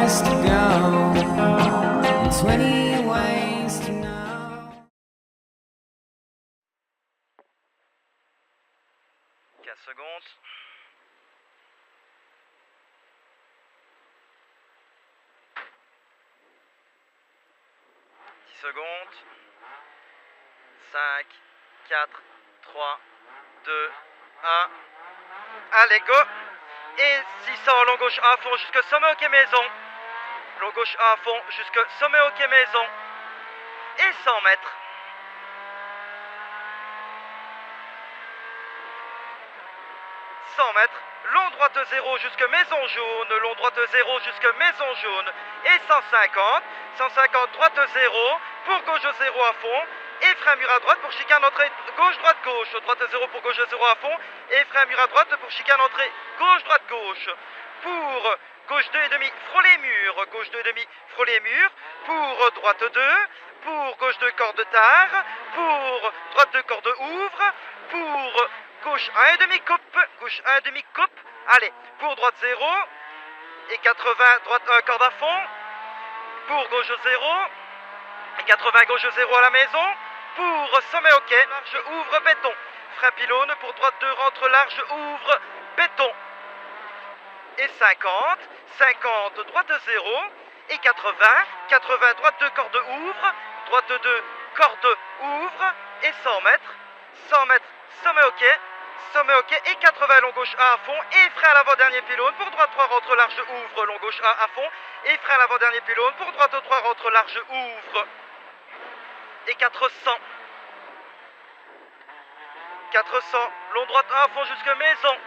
miles to go, and 20 ways to know. 15 secondes. Secondes. 5, 4, 3, 2, 1. Allez, go. Et 600, long gauche à fond jusque sommet au quai maison. Long gauche à fond jusque sommet au quai maison. Et 100 mètres. 100 mètres. Long droite 0 jusque maison jaune. Long droite 0 jusque maison jaune. Et 150. 150 droite 0. Pour gauche 0 à fond. Et frein mur à droite pour chicane entrée gauche droite gauche. Droite 0 pour gauche 0 à fond. Et frein mur à droite pour chicane entrée gauche droite gauche. Pour gauche 2 et demi frôler mur. Gauche 2 et demi frôler mur. Pour droite 2. Pour gauche 2 corde tard. Pour droite 2 corde ouvre. Pour gauche 1 et demi coupe. Gauche 1 et demi coupe. Allez, pour droite 0. Et 80 droite 1 corde à fond. Pour gauche 0. Et 80 gauche 0 à la maison. Pour sommet au quai, large ouvre béton. Frein pylône pour droite 2 rentre large ouvre béton. Et 50, 50 droite 0. Et 80, 80 droite 2 corde ouvre. Droite 2 corde ouvre. Et 100 mètres, 100 mètres sommet au quai. Sommet au quai et 80 long gauche 1 à fond. Et frein à l'avant-dernier pylône pour droite 3 rentre large ouvre. Long gauche 1 à fond. Et frein à l'avant-dernier pylône pour droite 3 rentre large ouvre. Et 400. 400. Long droite 1 à fond jusque maison.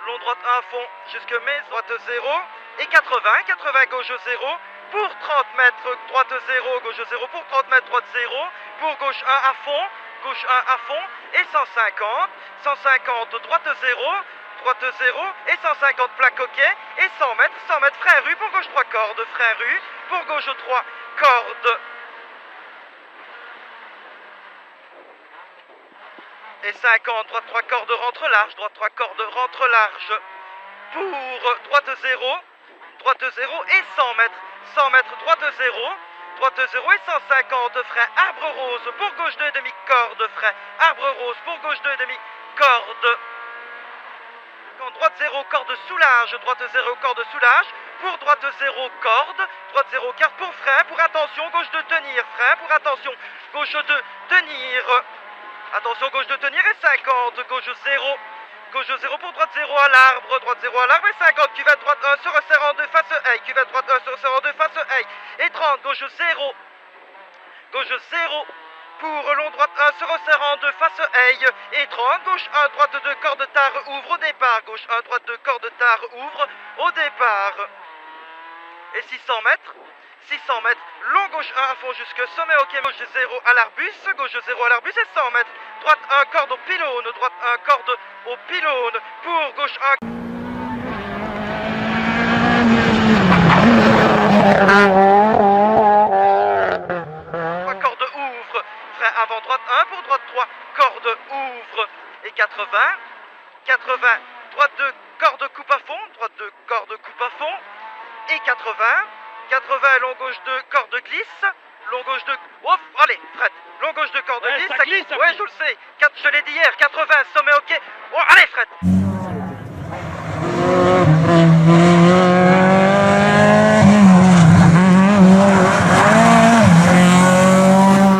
Long droite 1 à fond jusque maison. Droite 0. Et 80. 80 gauche 0. Pour 30 mètres. Droite 0. Gauche 0. Pour 30 mètres. Droite 0. Pour gauche 1 à fond. Gauche 1 à fond. Et 150. 150 droite 0. Droite 0. Et 150 plaque au quai. Et 100 mètres. 100 mètres frein rue pour gauche 3 cordes. Frein rue. Pour gauche 3 cordes. Et 50, droite 3 cordes rentre large, droite 3 cordes rentre large. Pour droite 0, droite 0 et 100 mètres. 100 mètres, droite 0, droite 0 et 150, frein arbre rose pour gauche 2 et demi corde, frein arbre rose pour gauche 2 et demi corde. Quand droite 0, corde soulage, droite 0, corde soulage. Pour droite 0, corde, droite 0, carte pour frein, pour attention, gauche 2, tenir, frein, pour attention, gauche 2, tenir. Attention, gauche de tenir et 50, gauche 0. Gauche 0 pour droite 0 à l'arbre, droite 0 à l'arbre et 50, cuvette droite 1 se resserre en 2 face aille, cuvette droite 1 se resserre en 2 face aille. Et 30, gauche 0. Gauche 0 pour long droite 1 se resserre en 2 face aille. Et 30, gauche 1, droite 2, corde tard, ouvre au départ. Gauche 1, droite 2, corde tard, ouvre au départ. Et 600 mètres. 600 mètres, long gauche 1 à fond jusque sommet au quai, gauche 0 à l'arbuste, gauche 0 à l'arbuste et 100 mètres, droite 1 corde au pylône, droite 1 corde au pylône, pour gauche 1. Corde ouvre, frein avant droite 1 pour droite 3, corde ouvre, et 80, 80, droite 2 corde coupe à fond, droite 2 corde coupe à fond, et 80, 80, long gauche 2, corde glisse. Long gauche 2. Ouf, allez, Fred. Long gauche 2, corde glisse. Ça glisse. Ouais, je le sais. 4, je l'ai dit hier. 80, sommet au quai. Oh, allez, Fred.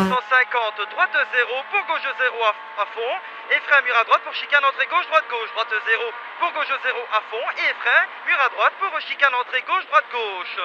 150, droite 0 pour gauche 0 à fond. Et frein mur à droite pour chicane entrée gauche, droite gauche. Droite 0 pour gauche 0 à fond. Et frein mur à droite pour chicane entrée gauche, droite gauche.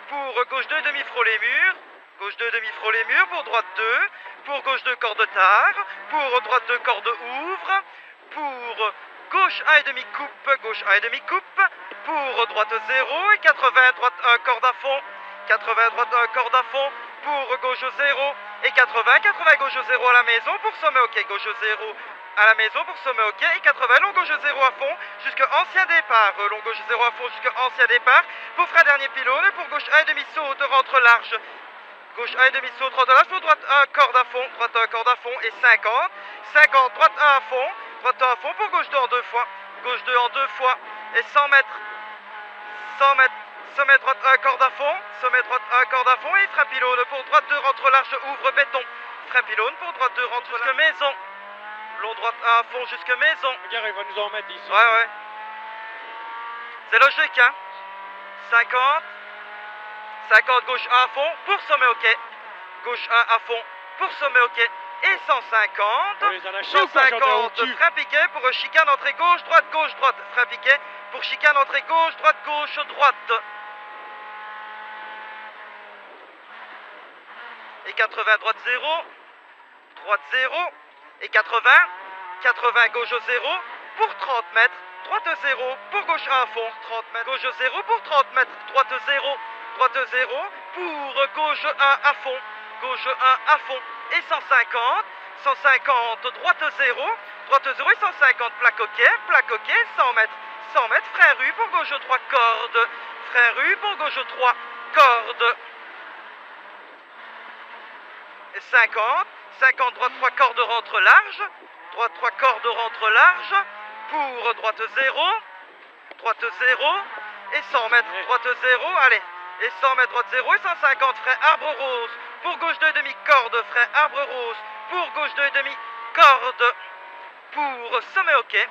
Pour gauche 2, demi frôler mur. Gauche 2, demi frôler mur. Pour droite 2. Pour gauche 2, corde tard. Pour droite 2, corde ouvre. Pour gauche 1 et demi coupe. Gauche 1 et demi coupe. Pour droite 0. Et 80, droite 1, corde à fond. 80, droite 1, corde à fond. Pour gauche 0. Et 80, 80 gauche 0 à la maison. Pour sommet au quai, gauche 0 à la maison pour sommet au quai. Et 80, long gauche 0 à fond jusqu'à ancien départ. Long gauche 0 à fond jusqu'à ancien départ. Pour frein dernier pylône. Pour gauche 1 et demi saute, rentre large. Gauche 1 et demi saute, rentre large. Pour droite 1, corde à fond. Droite 1, corde à fond. Et 50. 50, droite 1 à fond. Droite 1 à fond. Pour gauche 2 en 2 fois. Gauche 2 en 2 fois. Et 100 mètres. 100 mètres. sommet droite 1, corde à fond. Sommet droite 1, corde à fond et frein pylône. Pour droite 2, rentre large, ouvre béton. Frein pylône pour droite 2, rentre jusque maison. Long droite 1 à fond jusque maison. Regarde, il va nous en mettre ici. Ouais. C'est logique, hein. 50. 50 gauche 1 à fond pour sommet ok. Gauche 1 à fond pour sommet ok. Et 150. Pour les anachés ou quoi, j'en ai 150 au-dessus. frein piqué pour chicane entrée gauche, droite, gauche, droite. Frein piqué pour chicane entrée gauche, droite, gauche, droite. Et 80 droite 0. Droite 0. Et 80. 80 gauche 0 pour 30 mètres. Droite 0 pour gauche 1 à fond. 30 mètres. Gauche 0 pour 30 mètres. Droite 0. Droite 0 pour gauche 1 à fond. Gauche 1 à fond. Et 150. 150 droite 0. Droite 0 et 150 plaque ok, 100 mètres. 100 mètres, frein rue pour gauche 3 cordes. Frein rue pour gauche 3 cordes. Et 50. 50 droite 3 cordes rentre large. Droite 3 cordes rentre large. Pour droite 0. Droite 0. Et 100 mètres, droite 0. Allez. Et 100 mètres, droite 0 et 150 frein arbre rose. Pour gauche 2 demi corde, frein arbre rose. Pour gauche 2 demi corde. Pour sommet ok.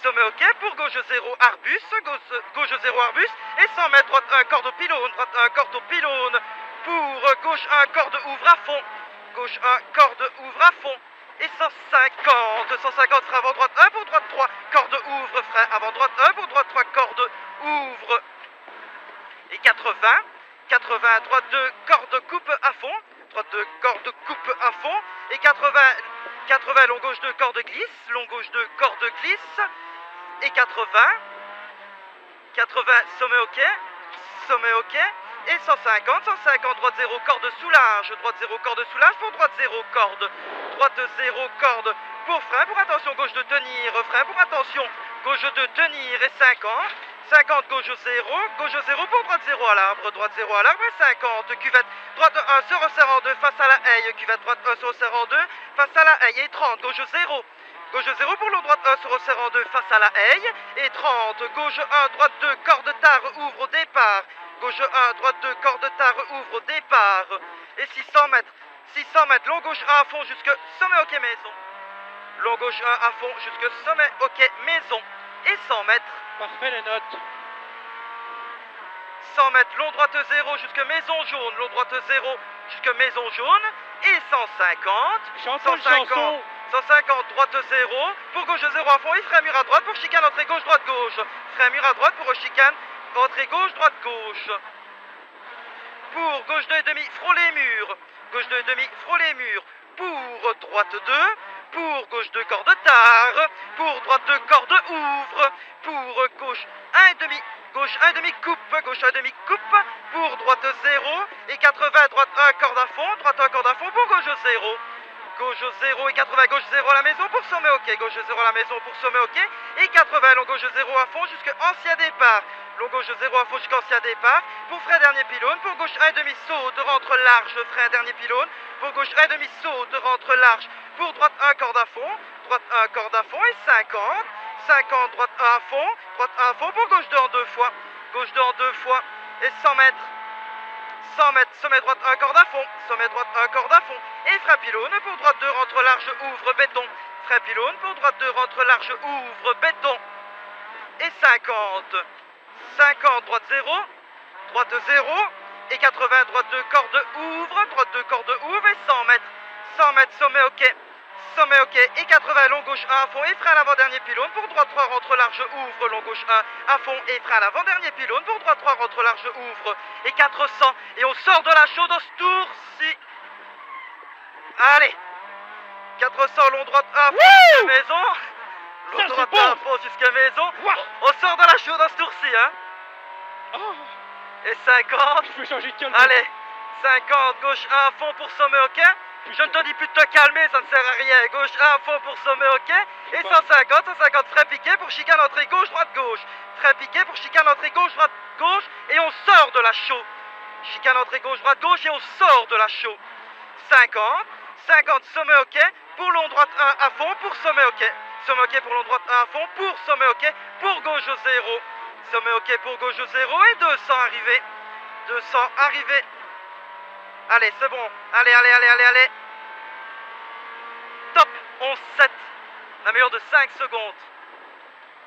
Sommet ok pour gauche 0 arbuste. Gauche 0 arbuste. Et 100 mètres, droite 1 corde au pylône. Droite 1 corde au pylône. Pour gauche 1 corde ouvre à fond. Gauche 1 corde ouvre à fond. Et 150. 150 frein avant droite 1 pour droite 3. Corde ouvre. Frein avant droite 1 pour droite 3. Corde ouvre. Et 80. 80 droite 2 corde coupe à fond. Droite 2 corde coupe à fond. Et 80. 80 long gauche 2 corde glisse. Long gauche 2 corde glisse. Et 80. 80 sommet ok. Sommet ok. Et 150. 150 droite 0 corde soulage. Droite 0 corde soulage pour droite 0 corde. Droite 0 corde pour frein. Pour attention gauche de tenir. Frein pour attention gauche de tenir. Et 50. 50 gauche 0. Gauche 0 pour droite 0 à l'arbre. Droite 0 à l'arbre et 50. Cuvette droite 1 se resserre en 2 face à la haie. Cuvette droite 1 se resserre en 2 face à la haie. Et 30 gauche 0. Gauche 0 pour long droite 1 se resserre en 2 face à la haie. Et 30 gauche 1 droite 2 corde tard ouvre au départ. Gauche 1 droite 2 corde tard ouvre au départ. Et 600 mètres. 600 mètres long gauche 1 à fond jusque sommet ok maison. Long gauche 1 à fond jusque sommet ok maison. Et 100 mètres. Parfait les notes. 100 mètres, long droite 0 jusque maison jaune, long droite 0 jusque maison jaune, et 150, Chantons une chanson. 150 droite 0, pour gauche 0 à fond, et frein mur à droite pour chicane entrée gauche, droite gauche, frein mur à droite pour chicane entrée gauche, droite gauche, pour gauche 2 et demi, frôler mur, gauche 2 et demi, frôler mur, pour droite 2, pour gauche 2 corde tard, pour droite 2 corde ouvre, pour gauche 1 et demi, gauche 1 et demi coupe, gauche 1 et demi coupe, pour droite 0 et 80 droite 1 corde à fond, droite 1 corde à fond pour gauche 0. Gauche 0 et 80 gauche 0 à la maison pour sommet ok, gauche 0 à la maison pour sommet ok, et 80 long gauche 0 à fond jusqu'à ancien départ, long gauche 0 à fond jusqu'à ancien départ, pour frein dernier pylône, pour gauche 1 et demi saute, rentre large, frein dernier pylône, pour gauche 1 et demi saute, rentre large, pour droite 1 corde à fond, droite 1 corde à fond et 50, 50 droite 1 à fond, droite 1 à fond pour gauche 2 en 2 fois, gauche 2 en 2 fois, et 100 mètres. 100 mètres, sommet droite 1 corde à fond, sommet droite 1 corde à fond, et frein pylône pour droite 2 rentre large ouvre béton, frein pylône pour droite 2 rentre large ouvre béton, et 50, 50 droite 0, droite 0, et 80 droite 2 corde ouvre, droite 2 corde ouvre, et 100 mètres sommet ok. Sommet ok et 80 long gauche 1 à fond et frein à l'avant-dernier pylône pour droite 3 rentre large ouvre long gauche 1 à fond et frein à l'avant-dernier pylône pour droite 3 rentre large ouvre et 400 et on sort de la chaude au tour-ci. Allez 400 long droite 1 à fond jusqu'à maison. Long droite 1 à fond jusqu'à maison. On sort de la chaude au tour-ci hein. Oh, Et 50. je peux changer de calme. Allez 50 gauche 1 à fond pour sommet ok. Je ne te dis plus de te calmer, ça ne sert à rien. Gauche 1 à fond pour sommet ok. Et 150, 150 frein piqué pour chicane entrée gauche, droite gauche. Frein piqué pour chicane entrée gauche, droite gauche. Et on sort de la chaux. Chicane entrée gauche, droite gauche et on sort de la chaux. 50, 50 sommet ok. Pour long droite 1 à fond pour sommet ok. Sommet ok pour long droite 1 à fond pour sommet ok. Pour gauche 0. Sommet ok pour gauche 0 et 200 arrivé. 200 arrivé. Allez, c'est bon. Allez, allez, allez, allez, allez. Top, 11-7. La meilleure de 5 secondes.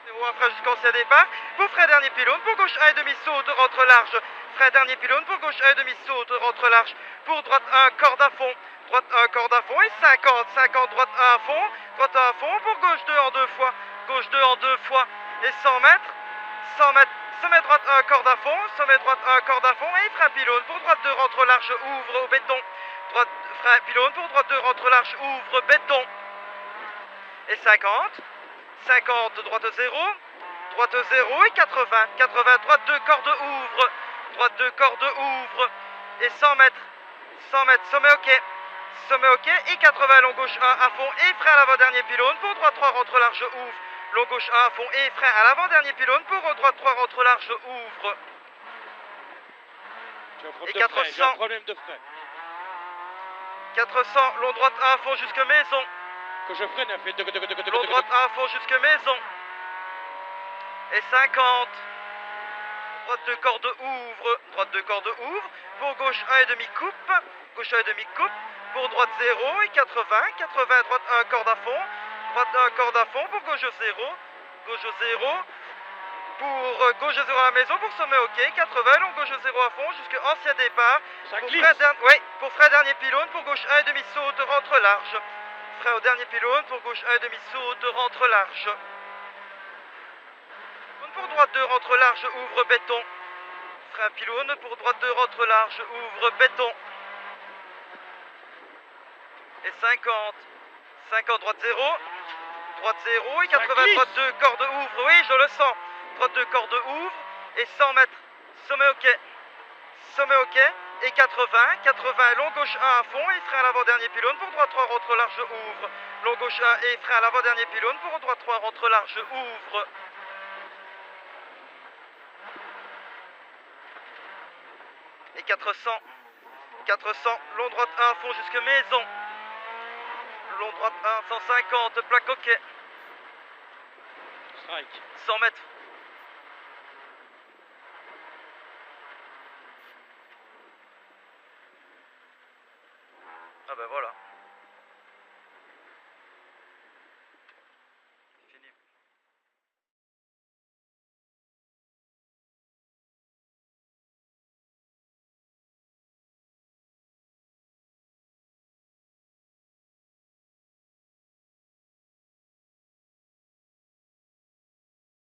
0 à frein jusqu'en ancien départ. Pour frein dernier pylône, pour gauche 1,5 saute, rentre large. Frein dernier pylône, pour gauche 1,5 saute, rentre large. Pour droite 1, corde à fond. Droite 1, corde à fond et 50. 50, droite 1 à fond. Droite 1 à fond, pour gauche 2 en 2 fois. Gauche 2 en 2 fois. Et 100 mètres. 100 mètres. Sommet droite 1, corde à fond. Sommet droite 1, corde à fond. Et frein pylône, pour droite 2, rentre large, ouvre au béton. Droite, frein pylône, pour droite 2, rentre large, ouvre, béton. Et 50. 50, droite 0. Droite 0 et 80. 80, droite 2, corde ouvre. Droite 2, corde ouvre. Et 100 mètres. 100 mètres, sommet ok. Sommet ok et 80, long gauche 1 à fond et frein à l'avant-dernier pylône. Pour droite 3, rentre large, ouvre. Long gauche 1 à fond et frein à l'avant-dernier pylône. Pour droite 3, rentre large, ouvre. J'ai Et un problème de frein, j'ai un 400. problème de frein. 400, long droite 1 à fond jusque maison. Que je freine, elle fait... Long droite 1 à fond jusque maison. Et 50. Droite 2, corde ouvre. Droite 2, corde ouvre. Pour gauche 1,5 coupe. Gauche 1,5 coupe. Pour droite 0 et 80. 80, droite 1, corde à fond. Droite 1, corde à fond. Pour gauche 0. Gauche 0. Pour gauche 0 à la maison. Pour sommet ok. 80, long gauche 0 à fond. Jusque ancien départ. Ça Pour glisse. pour frein dernier pylône. Pour gauche 1,5 saute, rentre large. Frein au dernier pylône. Pour gauche 1,5 saute, rentre large. Pour droite 2, rentre large, ouvre béton. Frein pylône, pour droite 2, rentre large, ouvre béton. Et 50. 50, droite 0. Droite 0 et 80, glisse. droite 2, corde ouvre. Oui, je le sens. Droite 2, corde ouvre. Et 100 mètres. Sommet ok. Sommet ok. Et 80. 80, long gauche 1 à fond et frein à l'avant-dernier pylône. Pour droite 3, rentre large, ouvre. Long gauche 1 et frein à l'avant-dernier pylône. Pour droite 3, rentre large, ouvre. Et 400. 400, long droite 1 à fond jusque maison. Long droite 1, 150, plaque ok. Strike. 100 mètres. Ah ben voilà.